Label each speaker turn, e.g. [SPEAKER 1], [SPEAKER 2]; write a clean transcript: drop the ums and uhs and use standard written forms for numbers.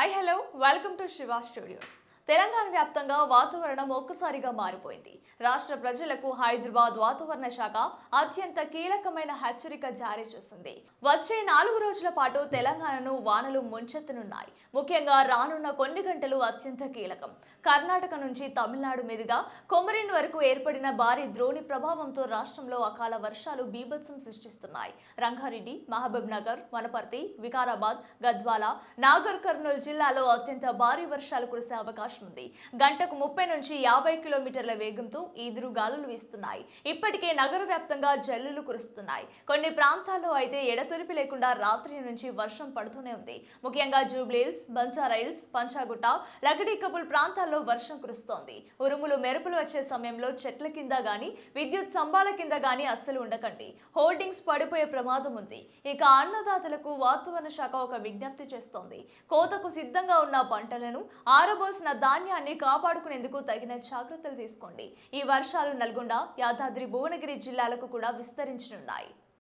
[SPEAKER 1] Hi hello welcome to Shiva studios. Telangana వ్యాప్తంగా వాతావరణం ఒక్కసారిగా మారిపోయింది. రాష్ట్ర ప్రజలకు హైదరాబాద్ వాతావరణ శాఖ అత్యంత కీలకమైన హెచ్చరిక జారీ చేసింది. వచ్చే 4 రోజుల పాటు తెలంగాణను వానలు ముంచెత్తనున్నాయి. ముఖ్యంగా రానున్న కొన్ని గంటలు అత్యంత కీలకం. కర్ణాటక నుంచి తమిళనాడు మీదుగా కొమరిన్ వరకు ఏర్పడిన భారీ ద్రోణి ప్రభావంతో రాష్ట్రంలో అకాల వర్షాలు బీభత్సం సృష్టిస్తున్నాయి. రంగారెడ్డి, మహబూబ్ నగర్, వనపర్తి, వికారాబాద్, గద్వాల, నాగర్ కర్నూలు జిల్లాలో అత్యంత భారీ వర్షాలు కురిసే అవకాశం ఉంది. గంటకు 30 నుంచి 50 కిలోమీటర్ల వేగంతో ఈదురు గాలులు వీస్తున్నాయి. ఇప్పటికే నగర వ్యాప్తంగా జల్లులు కురుస్తున్నాయి. కొన్ని ప్రాంతాల్లో అయితే ఎడతెరిపి లేకుండా రాత్రి నుంచి వర్షం పడుతూనే ఉంది. ముఖ్యంగా జూబ్లీహిల్స్, బంజారాహిల్స్, పంచాగుట్ట, లగడీకపుల్ ప్రాంతాల్లో వర్షం కురుస్తోంది. ఉరుములు మెరుపులు వచ్చే సమయంలో చెట్ల కింద గానీ, విద్యుత్ స్తంభాల కింద గానీ అస్సలు ఉండకండి. హోర్డింగ్స్ పడిపోయే ప్రమాదం ఉంది. ఇక అన్నదాతలకు వాతావరణ శాఖ ఒక విజ్ఞప్తి చేస్తోంది. కోతకు సిద్ధంగా ఉన్న పంటలను, ఆరబోసిన ధాన్యాన్ని కాపాడుకునేందుకు తగిన జాగ్రత్తలు తీసుకోండి. ఈ వర్షాలు నల్గొండ, యాదాద్రి భువనగిరి జిల్లాలకు కూడా విస్తరించనున్నాయి.